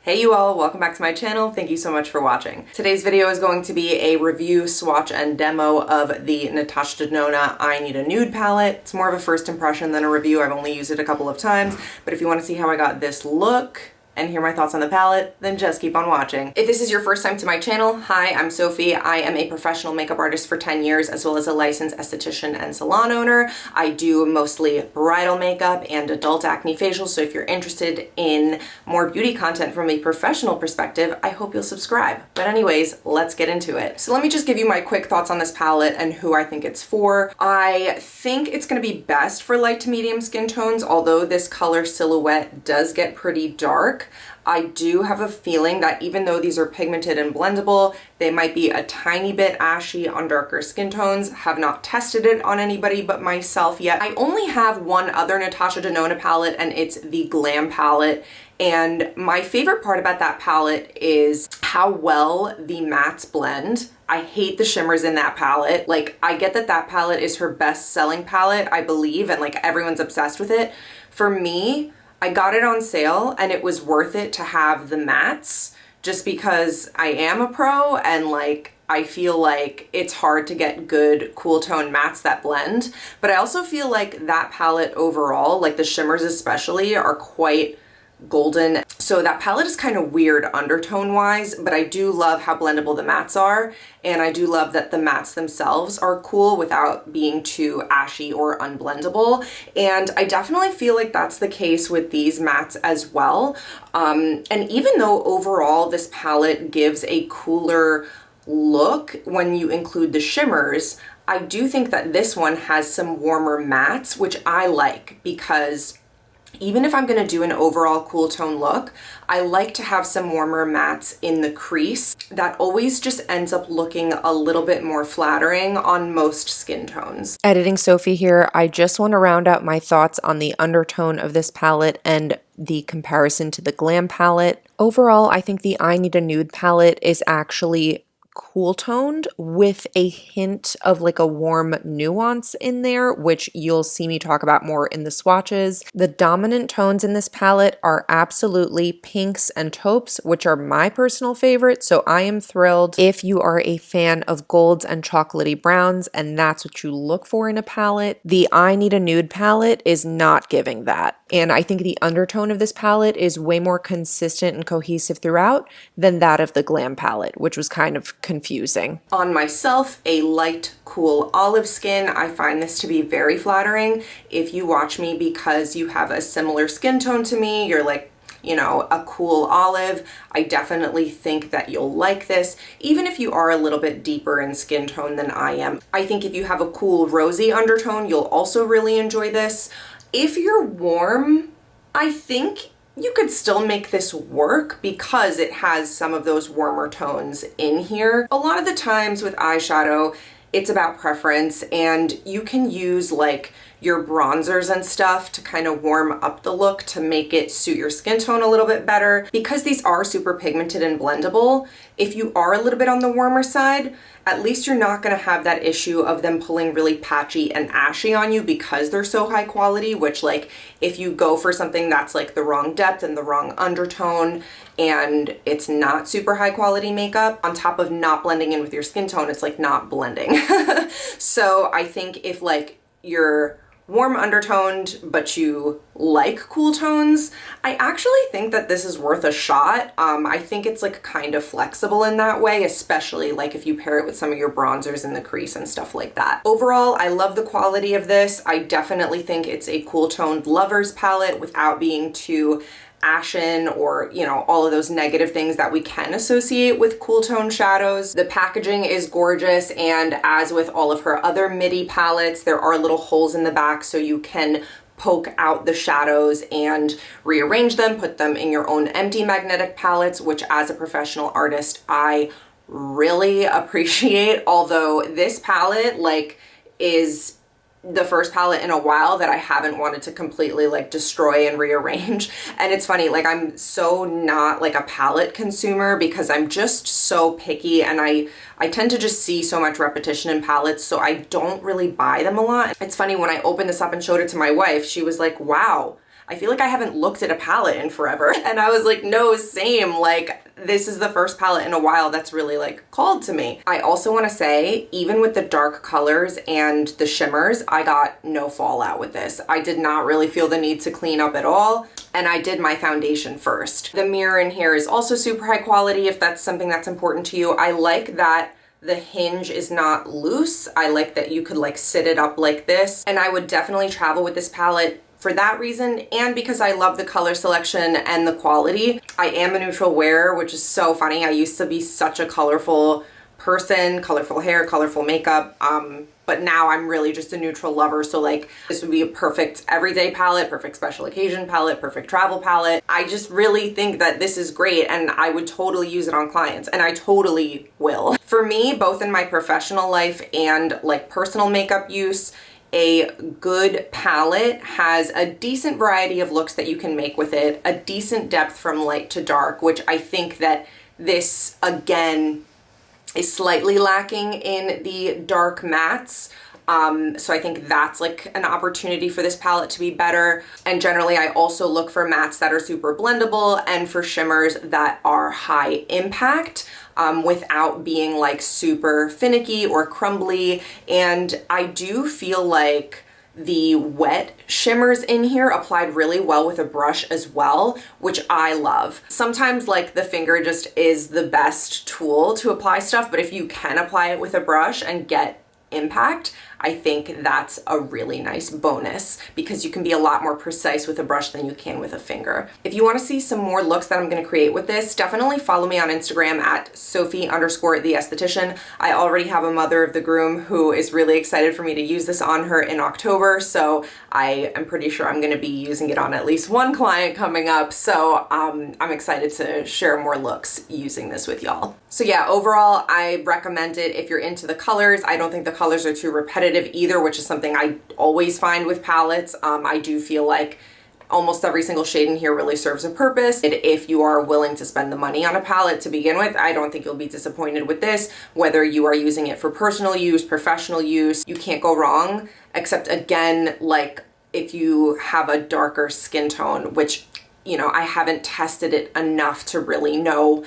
Hey you all, welcome back to my channel. Thank you so much for watching. Today's video is going to be a review, swatch, and demo of the NATASHA DENONA I Need a Nude palette. It's more of a first impression than a review. I've only used it a couple of times, but if you want to see how I got this look and hear my thoughts on the palette, then just keep on watching. If this is your first time to my channel, hi, I'm Sophie. I am a professional makeup artist for 10 years, as well as a licensed esthetician and salon owner. I do mostly bridal makeup and adult acne facials, so if you're interested in more beauty content from a professional perspective, I hope you'll subscribe. But anyways, let's get into it. So let me just give you my quick thoughts on this palette and who I think it's for. I think it's gonna be best for light to medium skin tones, although this color silhouette does get pretty dark. I do have a feeling that even though these are pigmented and blendable, they might be a tiny bit ashy on darker skin tones. Have not tested it on anybody but myself yet. I only have one other NATASHA DENONA palette, and it's the Glam palette. And my favorite part about that palette is how well the mattes blend. I hate the shimmers in that palette. Like, I get that that palette is her best selling palette, I believe, and like everyone's obsessed with it. For me, I got it on sale and it was worth it to have the mattes just because I am a pro and like I feel like it's hard to get good cool tone mattes that blend. But I also feel like that palette overall, like the shimmers especially, are quite golden. So that palette is kind of weird undertone wise, but I do love how blendable the mattes are, and I do love that the mattes themselves are cool without being too ashy or unblendable. And I definitely feel like that's the case with these mattes as well. And even though overall this palette gives a cooler look when you include the shimmers, I do think that this one has some warmer mattes, which I like, because even if I'm gonna do an overall cool tone look, I like to have some warmer mattes in the crease. That always just ends up looking a little bit more flattering on most skin tones. Editing Sophie here. I just want to round out my thoughts on the undertone of this palette and the comparison to the Glam palette. Overall, I think the I Need a Nude palette is actually cool toned with a hint of like a warm nuance in there, which you'll see me talk about more in the swatches. The dominant tones in this palette are absolutely pinks and taupes, which are my personal favorite, so I am thrilled. If you are a fan of golds and chocolatey browns and that's what you look for in a palette, the I Need a Nude palette is not giving that. And I think the undertone of this palette is way more consistent and cohesive throughout than that of the Glam palette, which was kind of confusing. On myself, a light, cool olive skin, I find this to be very flattering. If you watch me because you have a similar skin tone to me, you're like, you know, a cool olive, I definitely think that you'll like this, even if you are a little bit deeper in skin tone than I am. I think if you have a cool rosy undertone, you'll also really enjoy this. If you're warm, I think you could still make this work because it has some of those warmer tones in here. A lot of the times with eyeshadow, it's about preference, and you can use like your bronzers and stuff to kind of warm up the look to make it suit your skin tone a little bit better. Because these are super pigmented and blendable, if you are a little bit on the warmer side, at least you're not going to have that issue of them pulling really patchy and ashy on you because they're so high quality, which like if you go for something that's like the wrong depth and the wrong undertone and it's not super high quality makeup, on top of not blending in with your skin tone, it's like not blending. So I think if like you're warm undertoned but you like cool tones, I actually think that this is worth a shot. I think it's like kind of flexible in that way, especially like if you pair it with some of your bronzers in the crease and stuff like that. Overall, I love the quality of this. I definitely think it's a cool toned lover's palette without being too ashen or, you know, all of those negative things that we can associate with cool tone shadows. The packaging is gorgeous, and as with all of her other midi palettes, there are little holes in the back so you can poke out the shadows and rearrange them, put them in your own empty magnetic palettes, which as a professional artist, I really appreciate. Although this palette like is the first palette in a while that I haven't wanted to completely like destroy and rearrange. And it's funny, like I'm so not like a palette consumer because I'm just so picky, and I tend to just see so much repetition in palettes, so I don't really buy them a lot. It's funny, when I opened this up and showed it to my wife, she was like, wow, I feel like I haven't looked at a palette in forever. And I was like, no, same. Like, this is the first palette in a while that's really like called to me. I also want to say, even with the dark colors and the shimmers, I got no fallout with this. I did not really feel the need to clean up at all. And I did my foundation first. The mirror in here is also super high quality if that's something that's important to you. I like that the hinge is not loose. I like that you could like sit it up like this. And I would definitely travel with this palette for that reason, and because I love the color selection and the quality. I am a neutral wearer, which is so funny. I used to be such a colorful person, colorful hair, colorful makeup, but now I'm really just a neutral lover. So like, this would be a perfect everyday palette, perfect special occasion palette, perfect travel palette. I just really think that this is great, and I would totally use it on clients, and I totally will. For me, both in my professional life and like personal makeup use, a good palette has a decent variety of looks that you can make with it, a decent depth from light to dark, which I think that this, again, is slightly lacking in the dark mattes. So I think that's like an opportunity for this palette to be better. And generally, I also look for mattes that are super blendable and for shimmers that are high impact, without being like super finicky or crumbly. And I do feel like the wet shimmers in here applied really well with a brush as well, which I love. Sometimes like the finger just is the best tool to apply stuff, but if you can apply it with a brush and get impact, I think that's a really nice bonus because you can be a lot more precise with a brush than you can with a finger. If you want to see some more looks that I'm going to create with this, definitely follow me on Instagram at Sophie_the esthetician. I already have a mother of the groom who is really excited for me to use this on her in October, so I am pretty sure I'm going to be using it on at least one client coming up, so I'm excited to share more looks using this with y'all. So yeah, overall, I recommend it if you're into the colors. I don't think the colors are too repetitive either, which is something I always find with palettes. I do feel like almost every single shade in here really serves a purpose. And if you are willing to spend the money on a palette to begin with, I don't think you'll be disappointed with this. Whether you are using it for personal use, professional use, you can't go wrong, except again, like if you have a darker skin tone, which, you know, I haven't tested it enough to really know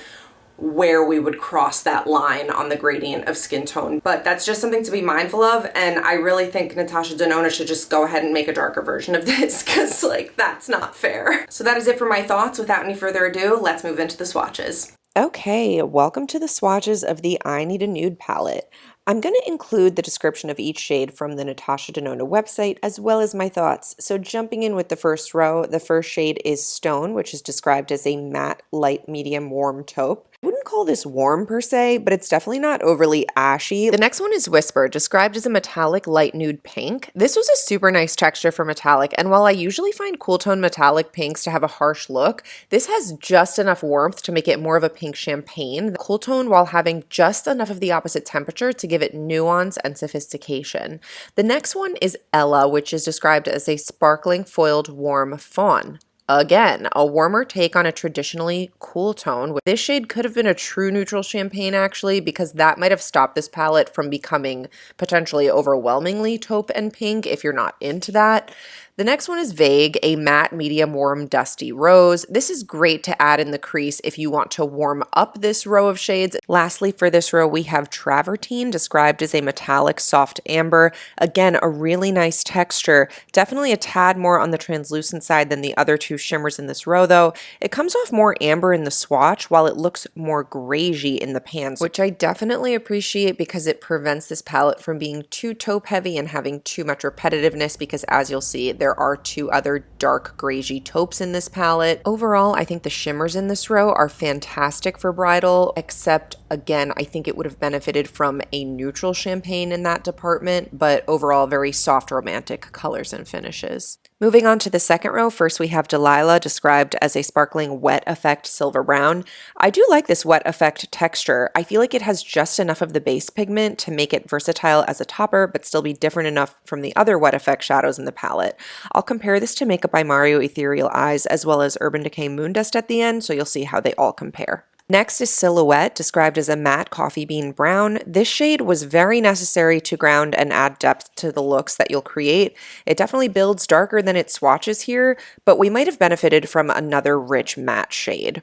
where we would cross that line on the gradient of skin tone. But that's just something to be mindful of, and I really think NATASHA DENONA should just go ahead and make a darker version of this because like that's not fair. So that is it for my thoughts. Without any further ado, let's move into the swatches. Okay, welcome to the swatches of the I Need a Nude palette. I'm going to include the description of each shade from the NATASHA DENONA website as well as my thoughts. So jumping in with the first row, the first shade is Stone, which is described as a matte, light, medium, warm taupe. I wouldn't call this warm per se, but it's definitely not overly ashy. The next one is Whisper, described as a metallic light nude pink. This was a super nice texture for metallic, and while I usually find cool tone metallic pinks to have a harsh look, this has just enough warmth to make it more of a pink champagne. The cool tone while having just enough of the opposite temperature to give it nuance and sophistication. The next one is Ella, which is described as a sparkling foiled warm fawn. Again, a warmer take on a traditionally cool tone. This shade could have been a true neutral champagne actually, because that might have stopped this palette from becoming potentially overwhelmingly taupe and pink if you're not into that. The next one is Vague, a matte, medium, warm, dusty rose. This is great to add in the crease if you want to warm up this row of shades. Lastly, for this row, we have Travertine, described as a metallic, soft amber. Again, a really nice texture. Definitely a tad more on the translucent side than the other two shimmers in this row, though. It comes off more amber in the swatch, while it looks more greigey in the pans, which I definitely appreciate because it prevents this palette from being too taupe heavy and having too much repetitiveness, because as you'll see, there are two other dark greigey taupes in this palette. Overall, I think the shimmers in this row are fantastic for bridal, except again, I think it would have benefited from a neutral champagne in that department, but overall very soft romantic colors and finishes. Moving on to the second row, first we have Delilah, described as a sparkling wet effect silver brown. I do like this wet effect texture. I feel like it has just enough of the base pigment to make it versatile as a topper, but still be different enough from the other wet effect shadows in the palette. I'll compare this to Makeup by Mario Ethereal Eyes as well as Urban Decay Moondust at the end, so you'll see how they all compare. Next is Silhouette, described as a matte coffee bean brown. This shade was very necessary to ground and add depth to the looks that you'll create. It definitely builds darker than its swatches here, but we might have benefited from another rich matte shade.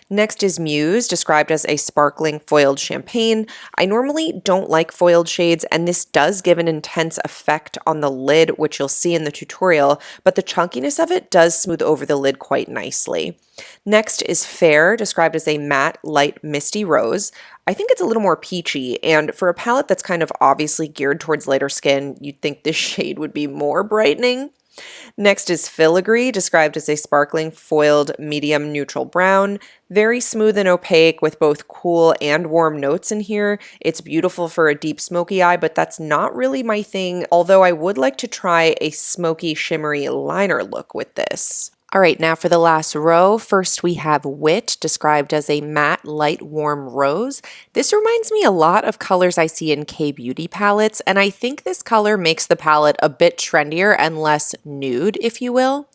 Next is Muse, described as a sparkling foiled champagne. I normally don't like foiled shades, and this does give an intense effect on the lid, which you'll see in the tutorial, but the chunkiness of it does smooth over the lid quite nicely. Next is Fair, described as a matte, light, misty rose. I think it's a little more peachy, and for a palette that's kind of obviously geared towards lighter skin, you'd think this shade would be more brightening. Next is Filigree, described as a sparkling foiled medium neutral brown. Very smooth and opaque with both cool and warm notes in here. It's beautiful for a deep smoky eye, but that's not really my thing, although I would like to try a smoky shimmery liner look with this. All right, now for the last row, first we have Wit, described as a matte, light, warm rose. This reminds me a lot of colors I see in K-beauty palettes, and I think this color makes the palette a bit trendier and less nude, if you will.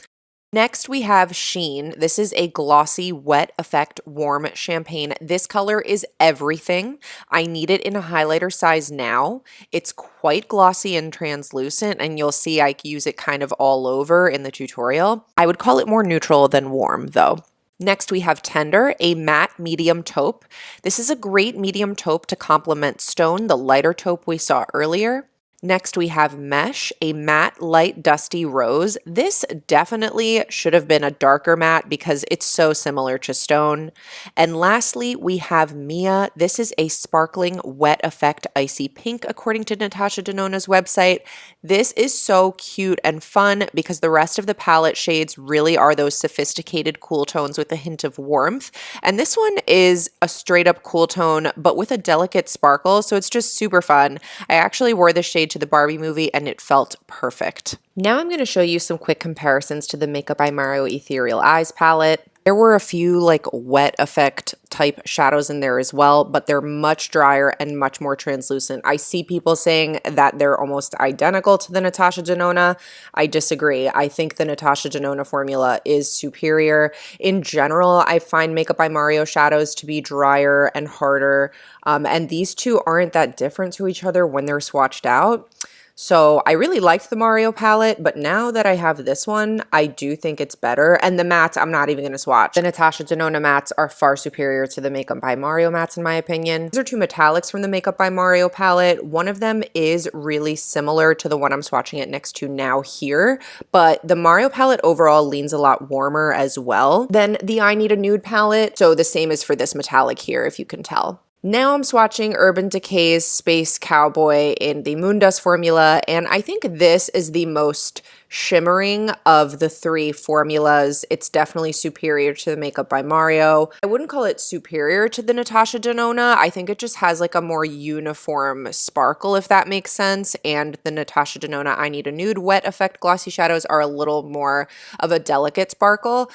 Next, we have Sheen. This is a glossy, wet effect warm champagne. This color is everything. I need it in a highlighter size now. It's quite glossy and translucent, and you'll see I use it kind of all over in the tutorial. I would call it more neutral than warm, though. Next, we have Tender, a matte medium taupe. This is a great medium taupe to complement Stone, the lighter taupe we saw earlier. Next, we have Mesh, a matte, light, dusty rose. This definitely should have been a darker matte because it's so similar to Stone. And lastly, we have Mia. This is a sparkling, wet effect icy pink, according to NATASHA DENONA's website. This is so cute and fun because the rest of the palette shades really are those sophisticated cool tones with a hint of warmth. And this one is a straight up cool tone, but with a delicate sparkle, so it's just super fun. I actually wore this shade to the Barbie movie and it felt perfect. Now I'm going to show you some quick comparisons to the Makeup by Mario Ethereal Eyes palette. There were a few like wet effect type shadows in there as well, but they're much drier and much more translucent. I see people saying that they're almost identical to the NATASHA Denona. I disagree. I think the NATASHA Denona formula is superior. In general, I find Makeup by Mario shadows to be drier and harder, and these two aren't that different to each other when they're swatched out. So I really liked the Mario palette, but now that I have this one, I do think it's better. And the mattes, I'm not even going to swatch. The NATASHA Denona mattes are far superior to the Makeup by Mario mattes in my opinion. These are two metallics from the Makeup by Mario palette. One of them is really similar to the one I'm swatching it next to now here, but the Mario palette overall leans a lot warmer as well than the I Need a Nude palette. So the same is for this metallic here, if you can tell. Now I'm swatching Urban Decay's Space Cowboy in the Moondust formula, and I think this is the most shimmering of the three formulas. It's definitely superior to the Makeup by Mario. I wouldn't call it superior to the NATASHA Denona. I think it just has like a more uniform sparkle, if that makes sense, and the NATASHA Denona I Need a Nude wet effect glossy shadows are a little more of a delicate sparkle.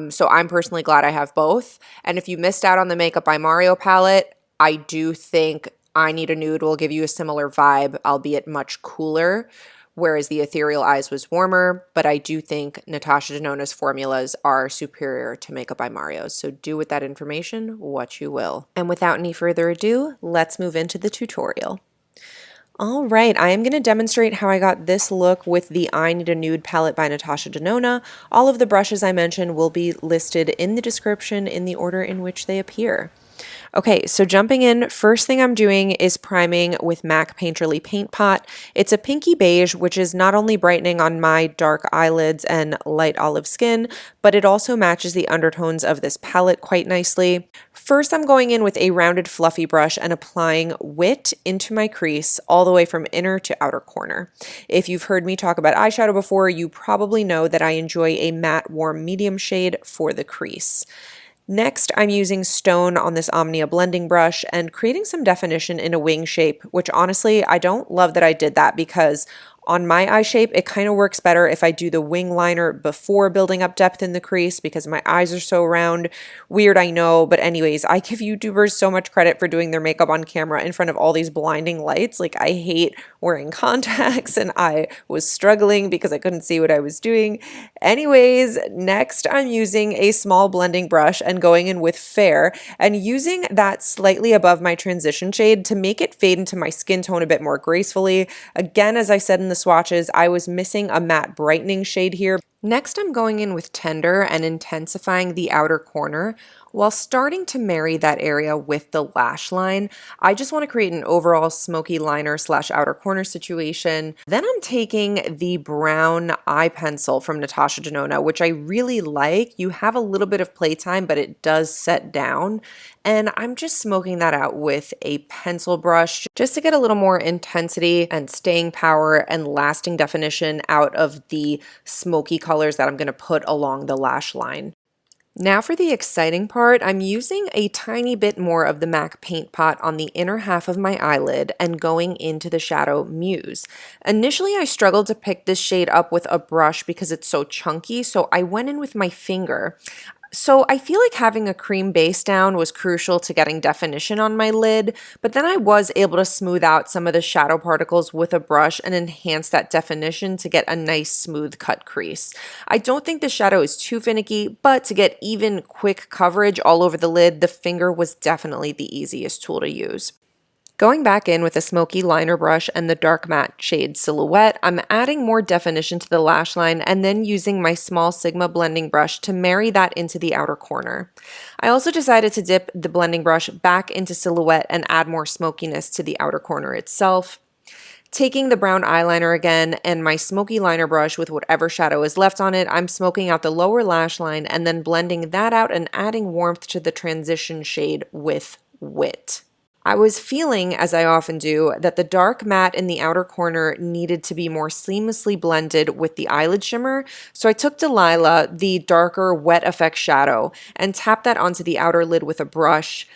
So I'm personally glad I have both. And if you missed out on the Makeup by Mario palette, I do think I Need a Nude will give you a similar vibe, albeit much cooler, whereas the Ethereal Eyes was warmer, but I do think NATASHA Denona's formulas are superior to Makeup by Mario's, so do with that information what you will. And without any further ado, let's move into the tutorial. All right, I am going to demonstrate how I got this look with the I Need a Nude palette by NATASHA Denona. All of the brushes I mentioned will be listed in the description in the order in which they appear. Okay, so jumping in, first thing I'm doing is priming with MAC Painterly Paint Pot. It's a pinky beige, which is not only brightening on my dark eyelids and light olive skin, but it also matches the undertones of this palette quite nicely. First, I'm going in with a rounded fluffy brush and applying Wit into my crease all the way from inner to outer corner. If you've heard me talk about eyeshadow before, you probably know that I enjoy a matte warm medium shade for the crease. Next, I'm using Stone on this Omnia blending brush and creating some definition in a wing shape, which honestly, I don't love that I did that because On my eye shape, it kind of works better if I do the wing liner before building up depth in the crease because my eyes are so round. Weird, I know, but anyways, I give YouTubers so much credit for doing their makeup on camera in front of all these blinding lights. Like, I hate wearing contacts and I was struggling because I couldn't see what I was doing. Anyways, next I'm using a small blending brush and going in with Fair and using that slightly above my transition shade to make it fade into my skin tone a bit more gracefully. Again, as I said in the swatches, I was missing a matte brightening shade here. Next, I'm going in with Tender and intensifying the outer corner while starting to marry that area with the lash line. I just want to create an overall smoky liner slash outer corner situation. Then I'm taking the brown eye pencil from Natasha Denona, which I really like. You have a little bit of playtime, but it does set down. And I'm just smoking that out with a pencil brush just to get a little more intensity and staying power and lasting definition out of the smoky colors that I'm going to put along the lash line. Now for the exciting part, I'm using a tiny bit more of the MAC Paint Pot on the inner half of my eyelid and going into the shadow Muse. Initially, I struggled to pick this shade up with a brush because it's so chunky, so I went in with my finger. So I feel like having a cream base down was crucial to getting definition on my lid, but then I was able to smooth out some of the shadow particles with a brush and enhance that definition to get a nice smooth cut crease. I don't think the shadow is too finicky, but to get even quick coverage all over the lid, the finger was definitely the easiest tool to use. Going back in with a smoky liner brush and the dark matte shade Silhouette, I'm adding more definition to the lash line and then using my small Sigma blending brush to marry that into the outer corner. I also decided to dip the blending brush back into Silhouette and add more smokiness to the outer corner itself. Taking the brown eyeliner again and my smoky liner brush with whatever shadow is left on it, I'm smoking out the lower lash line and then blending that out and adding warmth to the transition shade with Wit. I was feeling, as I often do, that the dark matte in the outer corner needed to be more seamlessly blended with the eyelid shimmer, so I took Delilah, the darker wet effect shadow, and tapped that onto the outer lid with a brush.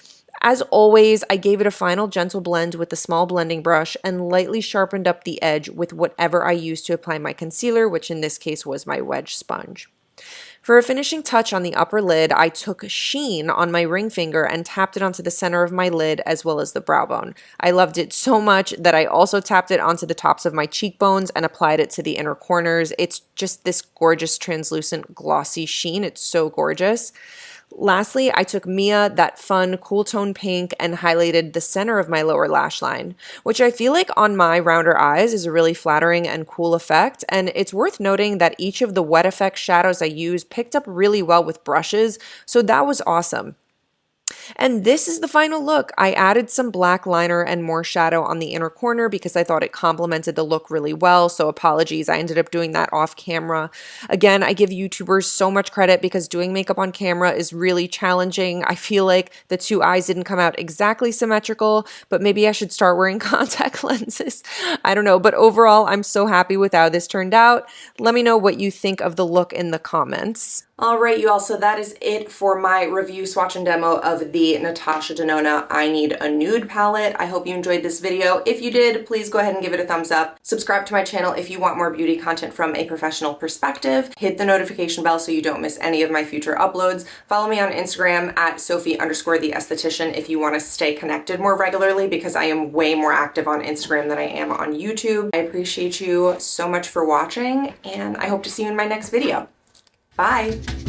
As always, I gave it a final gentle blend with the small blending brush and lightly sharpened up the edge with whatever I used to apply my concealer, which in this case was my wedge sponge. For a finishing touch on the upper lid, I took Sheen on my ring finger and tapped it onto the center of my lid as well as the brow bone. I loved it so much that I also tapped it onto the tops of my cheekbones and applied it to the inner corners. It's just this gorgeous translucent glossy sheen. It's so gorgeous. Lastly, I took Mia, that fun cool tone pink, and highlighted the center of my lower lash line, which I feel like on my rounder eyes is a really flattering and cool effect. And it's worth noting that each of the wet effect shadows I used picked up really well with brushes, so that was awesome. And this is the final look. I added some black liner and more shadow on the inner corner because I thought it complemented the look really well, so apologies, I ended up doing that off camera. Again, I give YouTubers so much credit because doing makeup on camera is really challenging. I feel like the two eyes didn't come out exactly symmetrical, but maybe I should start wearing contact lenses. I don't know, but overall, I'm so happy with how this turned out. Let me know what you think of the look in the comments. Alright, you all, so that is it for my review, swatch, and demo of the Natasha Denona I Need a Nude palette. I hope you enjoyed this video. If you did, please go ahead and give it a thumbs up. Subscribe to my channel if you want more beauty content from a professional perspective. Hit the notification bell so you don't miss any of my future uploads. Follow me on Instagram at Sophie_the-esthetician if you want to stay connected more regularly because I am way more active on Instagram than I am on YouTube. I appreciate you so much for watching and I hope to see you in my next video. Bye!